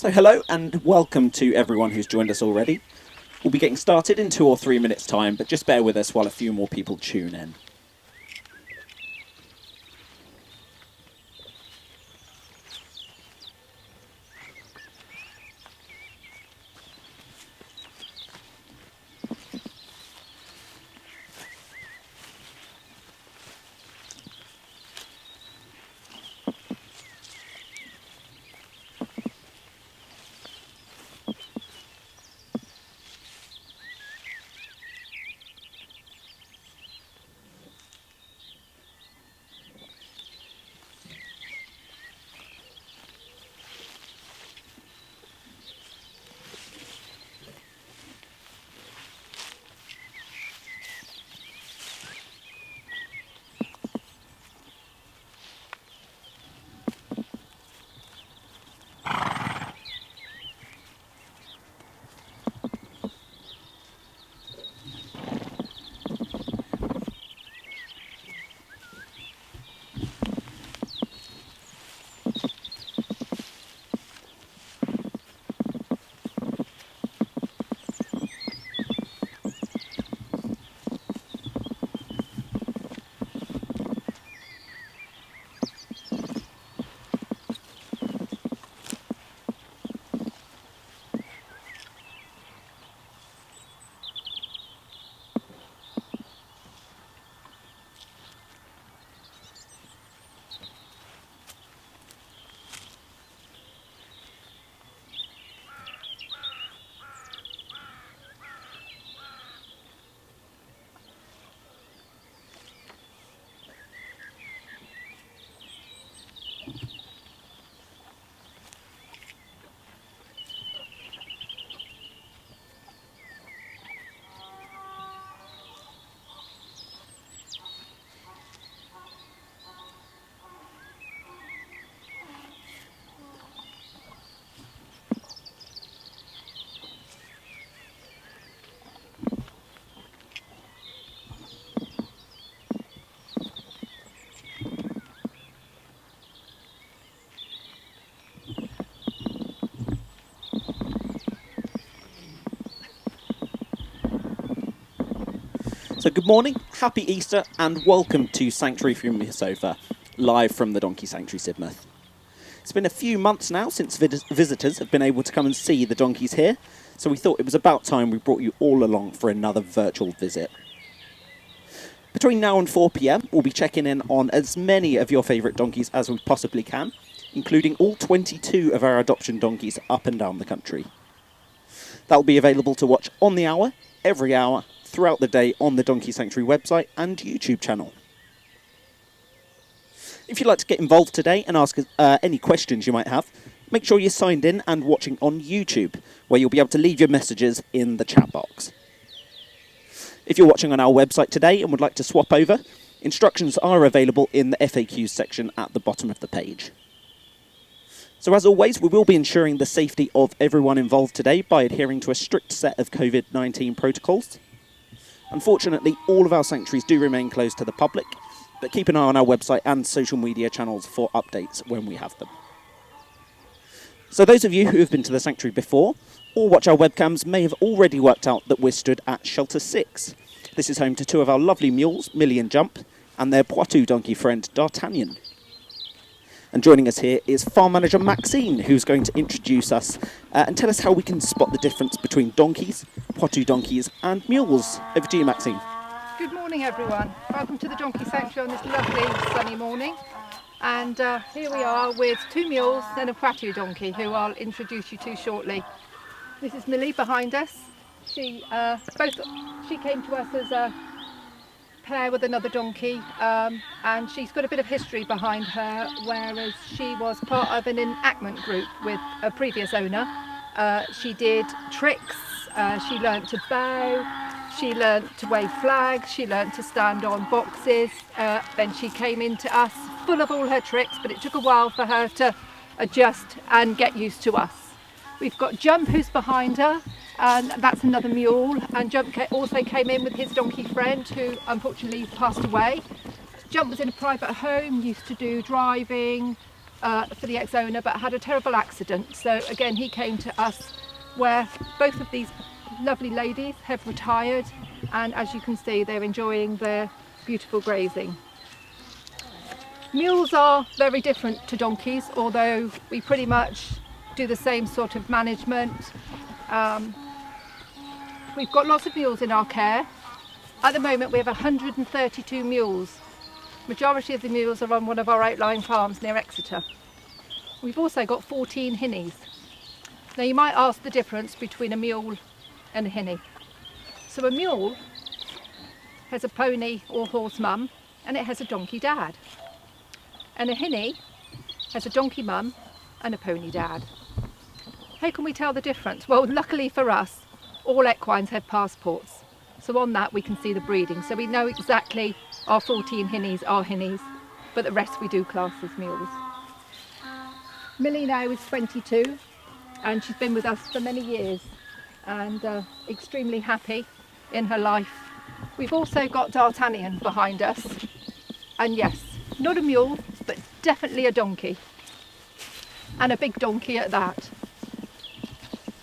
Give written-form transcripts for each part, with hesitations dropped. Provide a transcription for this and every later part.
So hello and welcome to everyone who's joined us already. We'll be getting started in 2 or 3 minutes time, but just bear with us while a few more people tune in. So good morning, happy Easter, and welcome to Sanctuary from Your Sofa, live from the Donkey Sanctuary Sidmouth. It's been a few months now since visitors have been able to come and see the donkeys here, so we thought it was about time we brought you all along for another virtual visit. Between now and 4 PM, we'll be checking in on as many of your favourite donkeys as we possibly can, including all 22 of our adoption donkeys up and down the country. That'll be available to watch on the hour, every hour, throughout the day on the Donkey Sanctuary website and YouTube channel. If you'd like to get involved today and ask any questions you might have, make sure you're signed in and watching on YouTube, where you'll be able to leave your messages in the chat box. If you're watching on our website today and would like to swap over, instructions are available in the FAQs section at the bottom of the page. So as always, we will be ensuring the safety of everyone involved today by adhering to a strict set of COVID-19 protocols. Unfortunately, all of our sanctuaries do remain closed to the public, but keep an eye on our website and social media channels for updates when we have them. So those of you who have been to the sanctuary before, or watch our webcams, may have already worked out that we're stood at Shelter 6. This is home to two of our lovely mules, Millie and Jump, and their Poitou donkey friend, D'Artagnan. And joining us here is Farm Manager Maxine, who's going to introduce us and tell us how we can spot the difference between donkeys, Poitou donkeys and mules. Over to you, Maxine. Good morning, everyone. Welcome to the Donkey Sanctuary on this lovely sunny morning. And here we are with two mules and a Poitou donkey, who I'll introduce you to shortly. This is Millie behind us. She came to us as a pair with another donkey, and she's got a bit of history behind her, whereas she was part of an enactment group with a previous owner. She did tricks, she learnt to bow, she learnt to wave flags, she learnt to stand on boxes, then she came into us full of all her tricks, but it took a while for her to adjust and get used to us. We've got Jump, who's behind her, and that's another mule, and Jump also came in with his donkey friend, who unfortunately passed away. Jump was in a private home, used to do driving, for the ex-owner, but had a terrible accident. So again, he came to us, where both of these lovely ladies have retired, and as you can see, they're enjoying their beautiful grazing. Mules are very different to donkeys, although we pretty much do the same sort of management. We've got lots of mules in our care. At the moment we have 132 mules. Majority of the mules are on one of our outlying farms near Exeter. We've also got 14 hinnies. Now you might ask the difference between a mule and a hinny. So a mule has a pony or horse mum, and it has a donkey dad. And a hinny has a donkey mum and a pony dad. How can we tell the difference? Well, luckily for us, all equines have passports. So on that we can see the breeding. So we know exactly our 14 hinnies are hinnies, but the rest we do class as mules. Millie now is 22, and she's been with us for many years, and extremely happy in her life. We've also got D'Artagnan behind us, and yes, not a mule, but definitely a donkey, and a big donkey at that.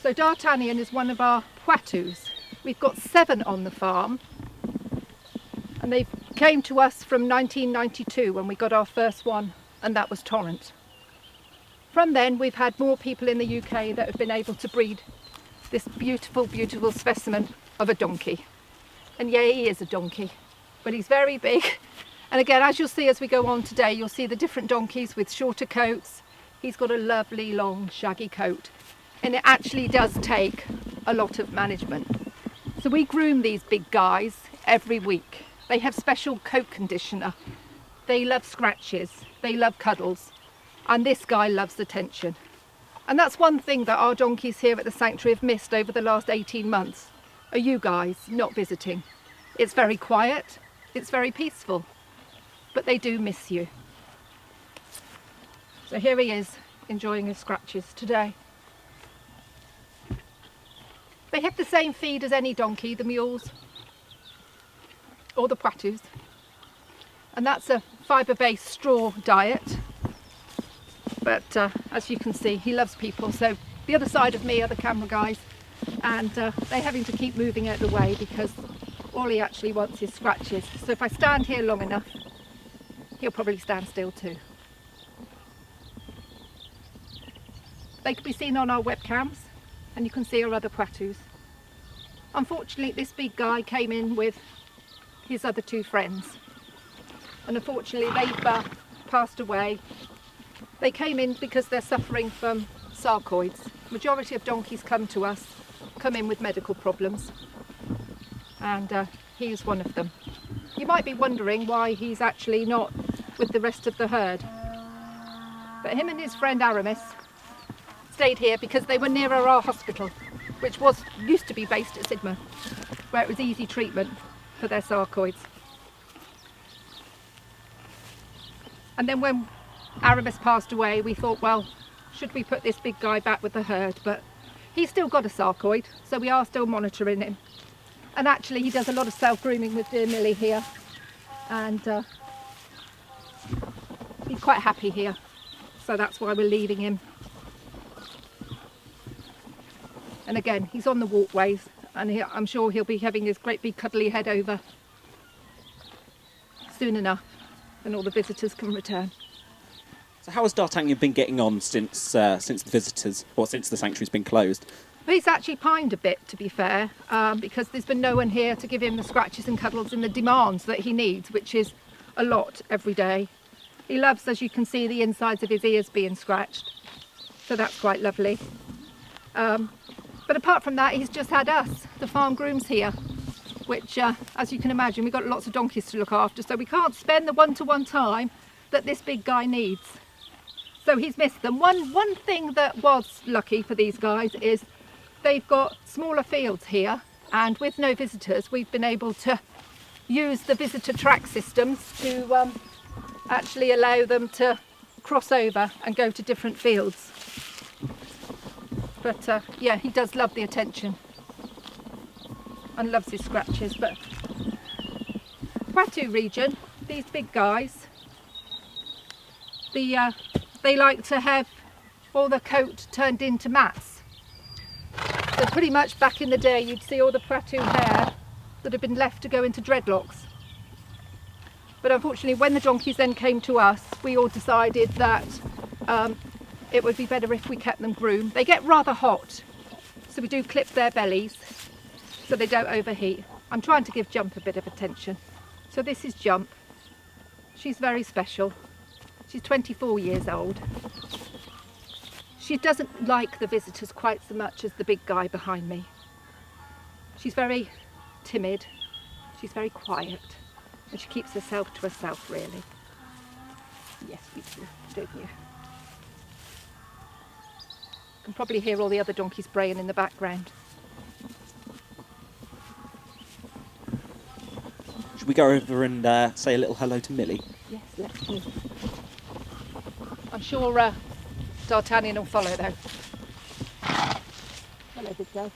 So D'Artagnan is one of our Poitous. We've got 7 on the farm, and they came to us from 1992 when we got our first one, and that was Torrent. From then we've had more people in the UK that have been able to breed this beautiful, beautiful specimen of a donkey. And yeah, he is a donkey, but he's very big. And again, as you'll see as we go on today, you'll see the different donkeys with shorter coats. He's got a lovely long shaggy coat, and it actually does take a lot of management. So we groom these big guys every week. They have special coat conditioner. They love scratches, they love cuddles, and this guy loves attention. And that's one thing that our donkeys here at the sanctuary have missed over the last 18 months, are you guys not visiting. It's very quiet, it's very peaceful, but they do miss you. So here he is, enjoying his scratches today. They have the same feed as any donkey, the mules or the Poitous, and that's a fibre-based straw diet. But as you can see, he loves people. So the other side of me are the camera guys, and they're having to keep moving out of the way because all he actually wants is scratches. So if I stand here long enough, he'll probably stand still too. They can be seen on our webcams, and you can see our other Poitous. Unfortunately, this big guy came in with his other 2 friends, and unfortunately they've passed away. They came in because they're suffering from sarcoids. Majority of donkeys come in with medical problems, and he is one of them. You might be wondering why he's actually not with the rest of the herd, but him and his friend Aramis stayed here because they were nearer our hospital, which used to be based at Sidmouth, where it was easy treatment for their sarcoids. And then when Aramis passed away, we thought, well, should we put this big guy back with the herd? But he's still got a sarcoid, so we are still monitoring him. And actually he does a lot of self-grooming with dear Millie here, and he's quite happy here, so that's why we're leaving him. And again, he's on the walkways, and I'm sure he'll be having his great big cuddly head over soon enough, and all the visitors can return. So how has D'Artagnan been getting on since the visitors, or since the sanctuary's been closed? But he's actually pined a bit, to be fair, because there's been no one here to give him the scratches and cuddles and the demands that he needs, which is a lot every day. He loves, as you can see, the insides of his ears being scratched, so that's quite lovely. But apart from that, he's just had us, the farm grooms here, which, as you can imagine, we've got lots of donkeys to look after, so we can't spend the one-to-one time that this big guy needs. So he's missed them. One thing that was lucky for these guys is they've got smaller fields here, and with no visitors, we've been able to use the visitor track systems to actually allow them to cross over and go to different fields. But yeah, he does love the attention and loves his scratches. But Poitou region, these big guys, they they like to have all the coat turned into mats. So pretty much back in the day you'd see all the Poitou hair that had been left to go into dreadlocks. But unfortunately when the donkeys then came to us, we all decided that it would be better if we kept them groomed. They get rather hot, so we do clip their bellies so they don't overheat. I'm trying to give Jump a bit of attention. So this is Jump. She's very special. She's 24 years old. She doesn't like the visitors quite so much as the big guy behind me. She's very timid, she's very quiet, and she keeps herself to herself really. Yes, we do, don't you? You can probably hear all the other donkeys braying in the background. Should we go over and say a little hello to Millie? Yes, let's do. I'm sure D'Artagnan will follow though. Hello, big girl.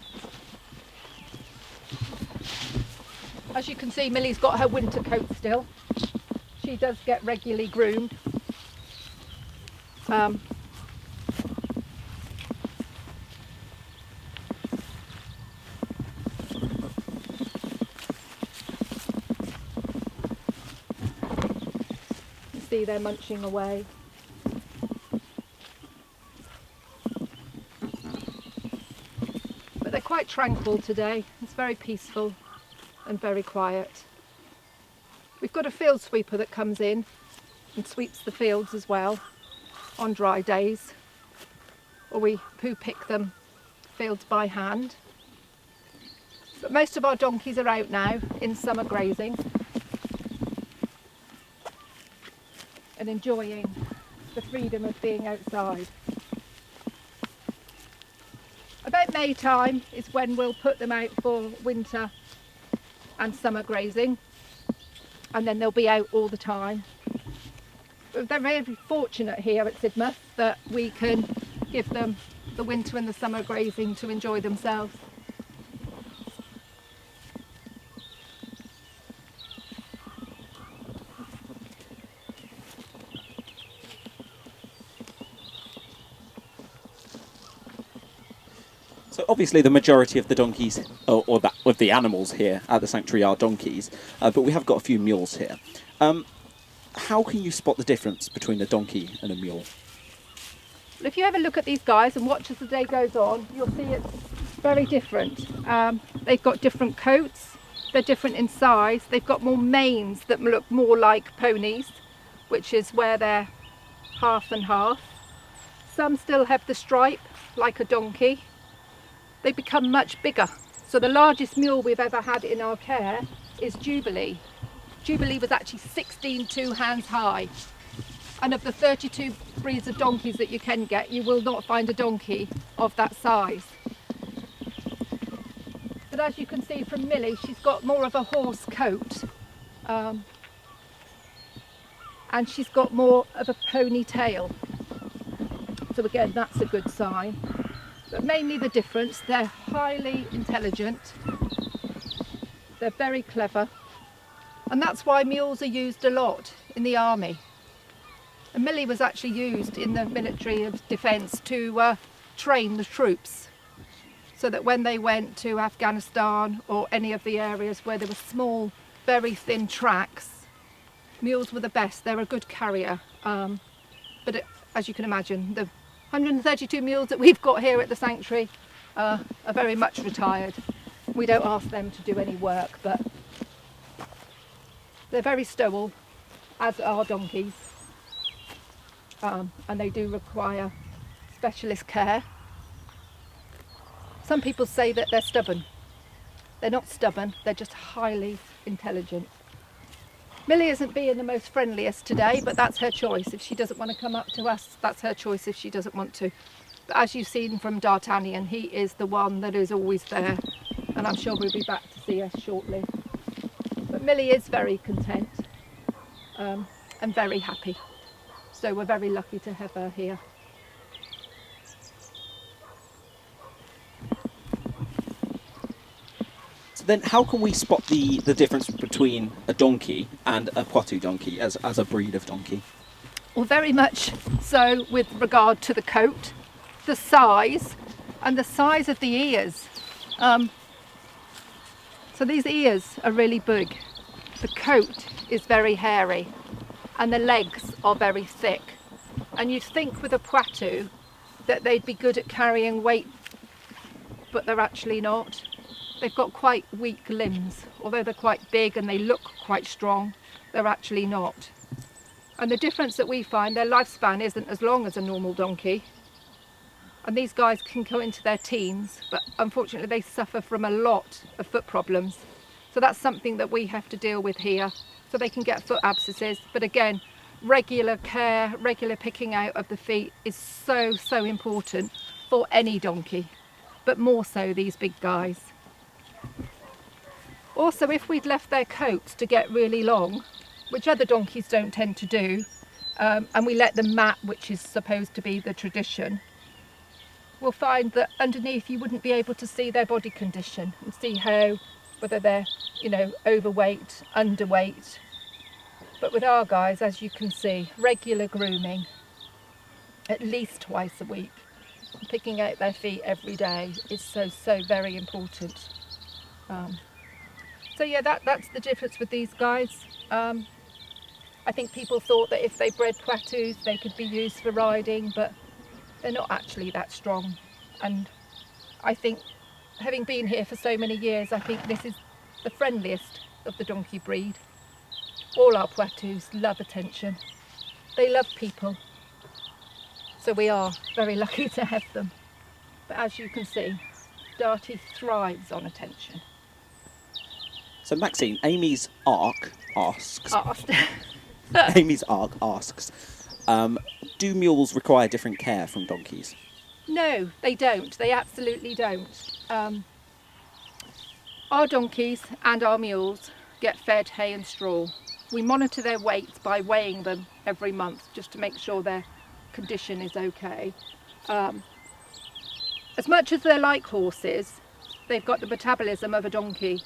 As you can see, Millie's got her winter coat still. She does get regularly groomed. You see they're munching away. But they're quite tranquil today. It's very peaceful and very quiet. We've got a field sweeper that comes in and sweeps the fields as well on dry days, or we poo pick them fields by hand. But most of our donkeys are out now in summer grazing and enjoying the freedom of being outside. About May time is when we'll put them out for winter and summer grazing, and then they'll be out all the time. But they're very fortunate here at Sidmouth that we can give them the winter and the summer grazing to enjoy themselves. So obviously the majority of the donkeys, or that of the animals here at the sanctuary are donkeys, but we have got a few mules here. How can you spot the difference between a donkey and a mule? Well, if you have a look at these guys and watch as the day goes on, you'll see it's very different. They've got different coats, they're different in size, they've got more manes that look more like ponies, which is where they're half and half. Some still have the stripe like a donkey. They become much bigger. So the largest mule we've ever had in our care is Jubilee. Jubilee was actually 16 2-hands high. And of the 32 breeds of donkeys that you can get, you will not find a donkey of that size. But as you can see from Millie, she's got more of a horse coat. And she's got more of a pony tail. So again, that's a good sign. But mainly the difference, they're highly intelligent, they're very clever, and that's why mules are used a lot in the army. And Millie was actually used in the military of defence to train the troops, so that when they went to Afghanistan or any of the areas where there were small, very thin tracks, mules were the best. They're a good carrier, but as you can imagine, the 132 mules that we've got here at the sanctuary are very much retired. We don't ask them to do any work, but they're very stowell, as are donkeys, and they do require specialist care. Some people say that they're stubborn. They're not stubborn, they're just highly intelligent. Millie isn't being the most friendliest today, but that's her choice. If she doesn't want to come up to us, that's her choice if she doesn't want to. But as you've seen from D'Artagnan, he is the one that is always there, and I'm sure we'll be back to see us shortly. But Millie is very content and very happy, so we're very lucky to have her here. So then how can we spot the difference between a donkey and a Poitou donkey as a breed of donkey? or very much so with regard to the coat, the size, and the size of the ears. So these ears are really big. The coat is very hairy and the legs are very thick. And you'd think with a Poitou that they'd be good at carrying weight, but they're actually not. They've got quite weak limbs. Although they're quite big and they look quite strong, they're actually not. And the difference that we find, their lifespan isn't as long as a normal donkey. And these guys can go into their teens, but unfortunately they suffer from a lot of foot problems. So that's something that we have to deal with here. So they can get foot abscesses. But again, regular care, regular picking out of the feet is so, so important for any donkey, but more so these big guys. Also, if we'd left their coats to get really long, which other donkeys don't tend to do, and we let them mat, which is supposed to be the tradition, we'll find that underneath you wouldn't be able to see their body condition and see how, whether they're, you know, overweight, underweight. But with our guys, as you can see, regular grooming, at least twice a week, picking out their feet every day is so, so very important. So yeah, that's the difference with these guys. I think people thought that if they bred Poitous, they could be used for riding, but they're not actually that strong. And I think, having been here for so many years, I think this is the friendliest of the donkey breed. All our Poitous love attention. They love people. So we are very lucky to have them. But as you can see, Darty thrives on attention. So Maxine, Amy's arc asks, Asked. Amy's arc asks, do mules require different care from donkeys? No, they don't. They absolutely don't. Our donkeys and our mules get fed hay and straw. We monitor their weights by weighing them every month just to make sure their condition is okay. As much as they're like horses, they've got the metabolism of a donkey.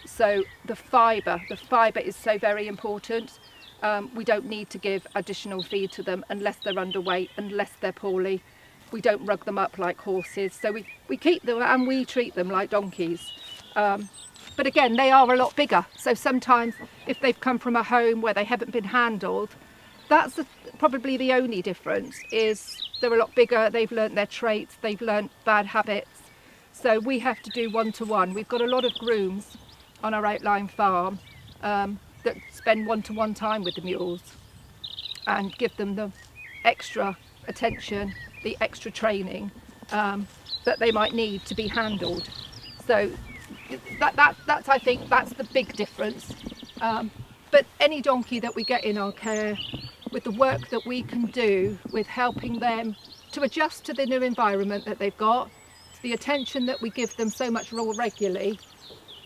So the fibre is so very important. We don't need to give additional feed to them unless they're underweight, unless they're poorly. We don't rug them up like horses. So we keep them and we treat them like donkeys. But again, they are a lot bigger. So sometimes if they've come from a home where they haven't been handled, that's probably the only difference, is they're a lot bigger, they've learnt their traits, they've learnt bad habits. So we have to do one-to-one. We've got a lot of grooms on our outline farm that spend one-to-one time with the mules and give them the extra attention, the extra training that they might need to be handled. So that's I think that's the big difference. But any donkey that we get in our care, with the work that we can do with helping them to adjust to the new environment that they've got, to the attention that we give them so much more regularly,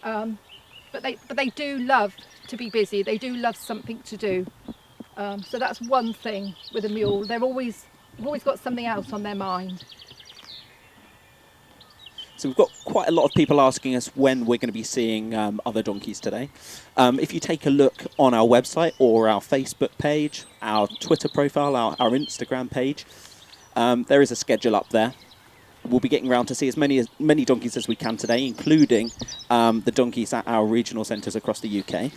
but they do love to be busy. They do love something to do. So that's one thing with a mule. They've always got something else on their mind. So we've got quite a lot of people asking us when we're going to be seeing other donkeys today. If you take a look on our website or our Facebook page, our Twitter profile, our Instagram page, there is a schedule up there. We'll be getting around to see as many donkeys as we can today, including the donkeys at our regional centres across the UK.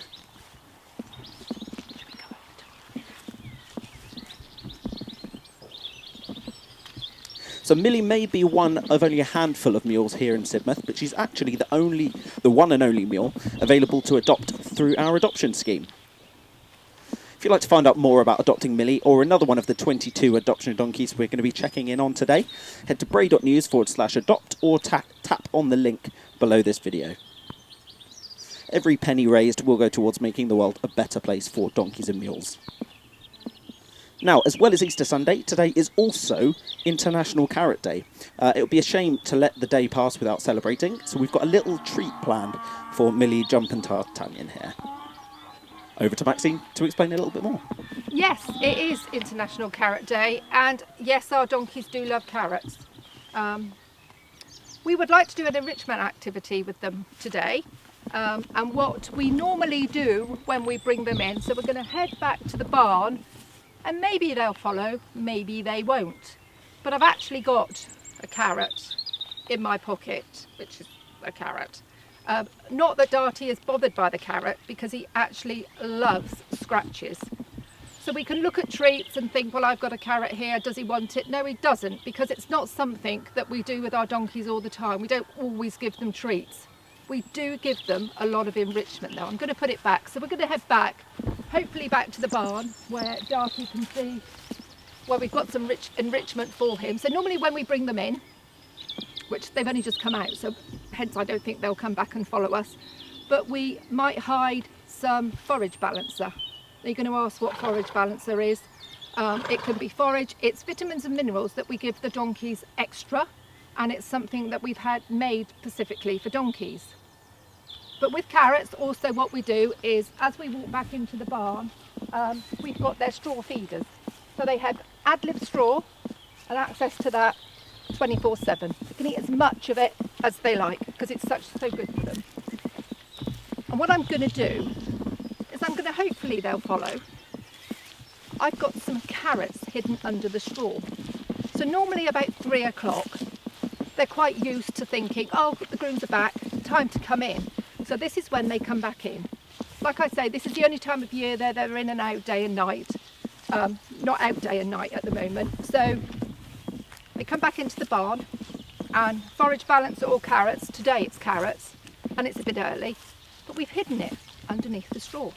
So Millie may be one of only a handful of mules here in Sidmouth, but she's actually the one and only mule available to adopt through our adoption scheme. If you'd like to find out more about adopting Millie or another one of the 22 adoption donkeys we're going to be checking in on today, head to bray.news/adopt or tap on the link below this video. Every penny raised will go towards making the world a better place for donkeys and mules. Now, as well as Easter Sunday, today is also International Carrot Day. It would be a shame to let the day pass without celebrating, so we've got a little treat planned for Millie, Jump and Tartanian here. Over to Maxine to explain a little bit more. Yes, it is International Carrot Day, and yes, our donkeys do love carrots. We would like to do an enrichment activity with them today, and what we normally do when we bring them in, so we're going to head back to the barn And maybe they'll follow, maybe they won't. But I've actually got a carrot in my pocket, which is a carrot. Not that Darty is bothered by the carrot, because he actually loves scratches. So we can look at treats and think, well, I've got a carrot here, does he want it? No, he doesn't, because it's not something that we do with our donkeys all the time. We don't always give them treats. We do give them a lot of enrichment though. I'm going to put it back. So we're going to head back, hopefully back to the barn where Darty can see where we've got some enrichment for him. So normally when we bring them in, which they've only just come out, so hence I don't think they'll come back and follow us, but we might hide some forage balancer. You're going to ask what forage balancer is. It can be forage, it's vitamins and minerals that we give the donkeys extra, and it's something that we've had made specifically for donkeys. But with carrots, also what we do is, as we walk back into the barn, we've got their straw feeders. So they have ad-lib straw and access to that 24/7. They can eat as much of it as they like, because it's so good for them. And what I'm going to do is I'm going to, hopefully they'll follow. I've got some carrots hidden under the straw. So normally about 3 o'clock, they're quite used to thinking, oh, the grooms are back, time to come in. So this is when they come back in. Like I say, this is the only time of year they're in and out day and night. Not out day and night at the moment. So they come back into the barn and forage balance all carrots. Today it's carrots and it's a bit early, but we've hidden it underneath the straw.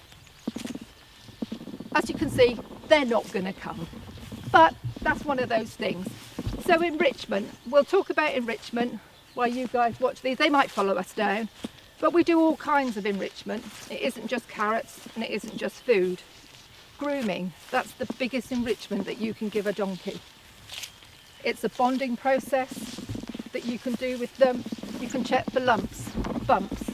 As you can see, they're not going to come, but that's one of those things. So enrichment, we'll talk about enrichment while you guys watch these. They might follow us down, but we do all kinds of enrichment. It isn't just carrots and it isn't just food. Grooming, that's the biggest enrichment that you can give a donkey. It's a bonding process that you can do with them. You can check for lumps, bumps,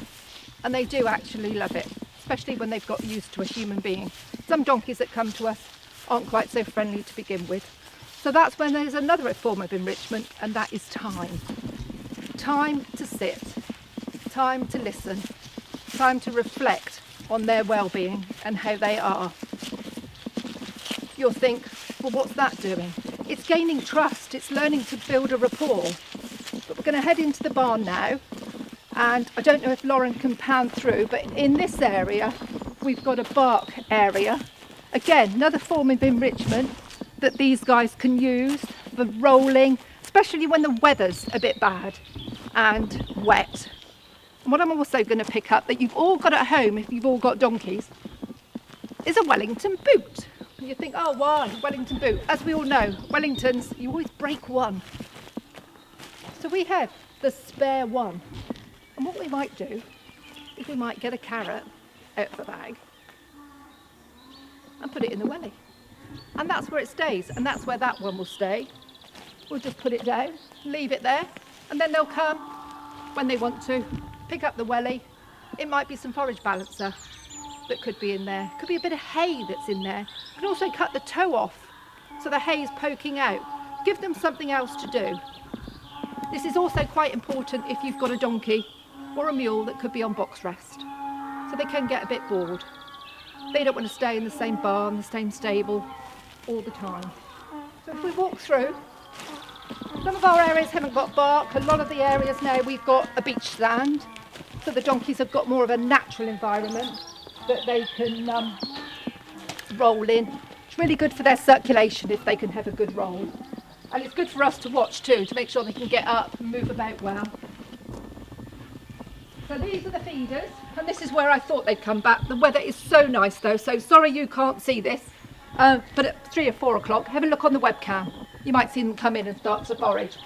and they do actually love it, especially when they've got used to a human being. Some donkeys that come to us aren't quite so friendly to begin with. So that's when there's another form of enrichment, and that is time. Time to sit, time to listen, time to reflect on their well-being and how they are. You'll think, well, what's that doing? It's gaining trust, it's learning to build a rapport. But we're going to head into the barn now, and I don't know if Lauren can pan through, but in this area we've got a bark area. Again, another form of enrichment that these guys can use for rolling, especially when the weather's a bit bad and wet. And what I'm also going to pick up that you've all got at home, if you've all got donkeys, is a Wellington boot. And you think, oh, why Wellington boot? As we all know, Wellingtons, you always break one. So we have the spare one. And what we might do is we might get a carrot out of the bag and put it in the welly. And that's where it stays, and that's where that one will stay. We'll just put it down, leave it there, and then they'll come when they want to, pick up the welly. It might be some forage balancer that could be in there. Could be a bit of hay that's in there. You can also cut the toe off so the hay is poking out. Give them something else to do. This is also quite important if you've got a donkey or a mule that could be on box rest, so they can get a bit bored. They don't want to stay in the same barn, the same stable all the time. So if we walk through, some of our areas haven't got bark. A lot of the areas now we've got a beach sand, so the donkeys have got more of a natural environment that they can roll in. It's really good for their circulation if they can have a good roll. And it's good for us to watch too, to make sure they can get up and move about well. So these are the feeders, and this is where I thought they'd come back. The weather is so nice though, so sorry you can't see this. But at 3 or 4 o'clock, have a look on the webcam. You might see them come in and start to forage.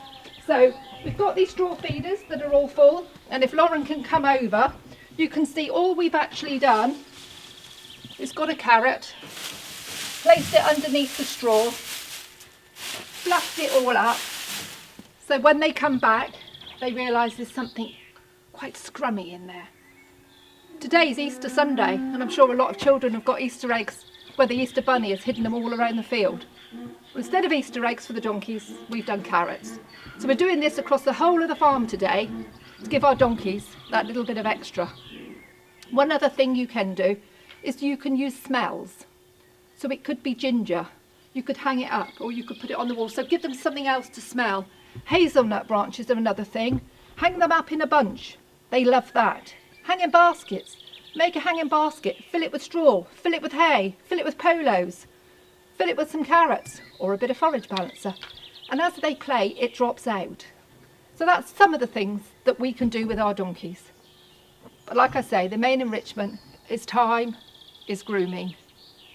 So we've got these straw feeders that are all full, and if Lauren can come over, you can see all we've actually done is got a carrot, placed it underneath the straw, fluffed it all up, so when they come back, they realise there's something quite scrummy in there. Today's Easter Sunday, and I'm sure a lot of children have got Easter eggs where the Easter bunny has hidden them all around the field. Well, instead of Easter eggs for the donkeys, we've done carrots. So we're doing this across the whole of the farm today to give our donkeys that little bit of extra. One other thing you can do is you can use smells. So it could be ginger, You could hang it up or you could put it on the wall. So give them something else to smell. Hazelnut branches are another thing. Hang them up in a bunch. They love that. Hanging baskets. Make a hanging basket. Fill it with straw. Fill it with hay. Fill it with polos. Fill it with some carrots or a bit of forage balancer. And as they play, it drops out. So that's some of the things that we can do with our donkeys. But like I say, the main enrichment is time, is grooming,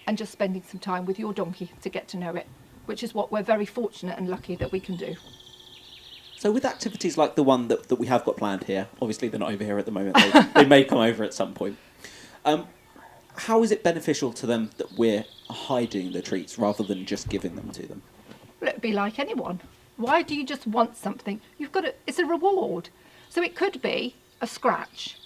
and just spending some time with your donkey to get to know it, which is what we're very fortunate and lucky that we can do. So with activities like the one that we have got planned here, obviously they're not over here at the moment, they may come over at some point. How is it beneficial to them that we're hiding the treats rather than just giving them to them? Well, it'd be like anyone. Why do you just want something? It's a reward. So it could be a scratch.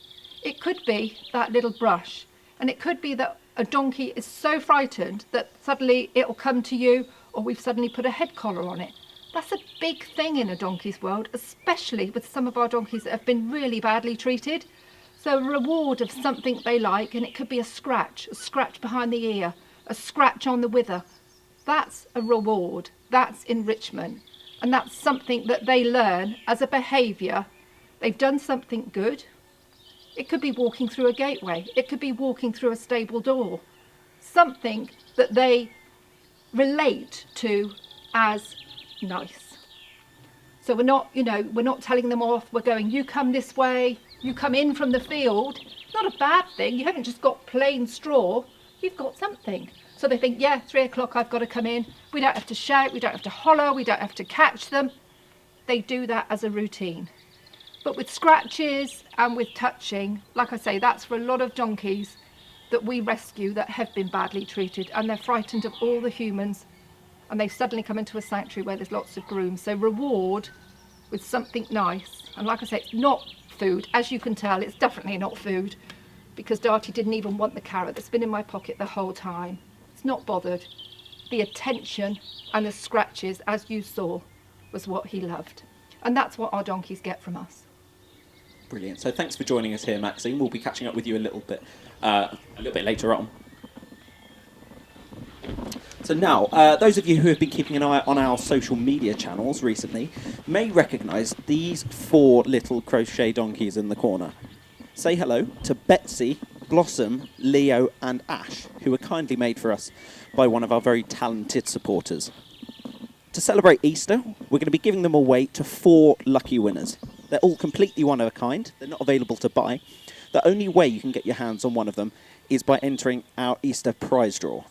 It could be that little brush. And it could be that a donkey is so frightened that suddenly it'll come to you, or we've suddenly put a head collar on it. That's a big thing in a donkey's world, especially with some of our donkeys that have been really badly treated. So a reward of something they like, and it could be a scratch behind the ear, a scratch on the wither. That's a reward, that's enrichment. And that's something that they learn as a behaviour. They've done something good. It could be walking through a gateway. It could be walking through a stable door. Something that they relate to as nice. So we're not telling them off. We're going, you come this way, you come in from the field. It's not a bad thing. You haven't just got plain straw. You've got something. So they think, yeah, 3 o'clock, I've got to come in. We don't have to shout, we don't have to holler, we don't have to catch them. They do that as a routine. But with scratches and with touching, like I say, that's for a lot of donkeys that we rescue that have been badly treated, and they're frightened of all the humans, and they've suddenly come into a sanctuary where there's lots of grooms. So reward with something nice. And like I say, it's not food. As you can tell, it's definitely not food, because Darty didn't even want the carrot that's been in my pocket the whole time. It's not bothered. The attention and the scratches, as you saw, was what he loved. And that's what our donkeys get from us. Brilliant. So thanks for joining us here, Maxine. We'll be catching up with you a little bit later on. So now, those of you who have been keeping an eye on our social media channels recently may recognise these 4 little crochet donkeys in the corner. Say hello to Betsy, Blossom, Leo and Ash, who were kindly made for us by one of our very talented supporters. To celebrate Easter, we're going to be giving them away to 4 lucky winners. They're all completely one of a kind. They're not available to buy. The only way you can get your hands on one of them is by entering our Easter prize draw.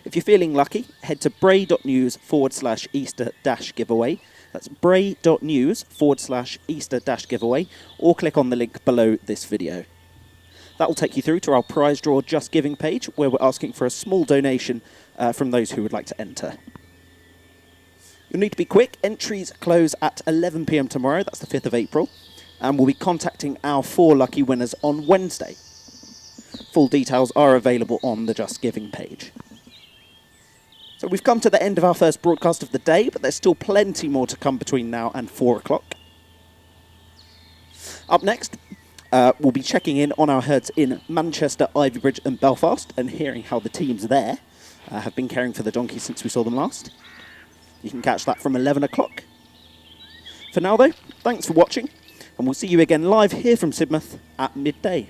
If you're feeling lucky, head to bray.news/Easter-giveaway. That's bray.news/Easter-giveaway, or click on the link below this video. That will take you through to our prize draw Just Giving page, where we're asking for a small donation from those who would like to enter. You'll need to be quick. Entries close at 11 p.m. tomorrow, that's the 5th of April, and we'll be contacting our 4 lucky winners on Wednesday. Full details are available on the Just Giving page. So we've come to the end of our first broadcast of the day, but there's still plenty more to come between now and 4 o'clock. Up next, we'll be checking in on our herds in Manchester, Ivybridge and Belfast and hearing how the teams there have been caring for the donkeys since we saw them last. You can catch that from 11 o'clock. For now, though, thanks for watching, and we'll see you again live here from Sidmouth at midday.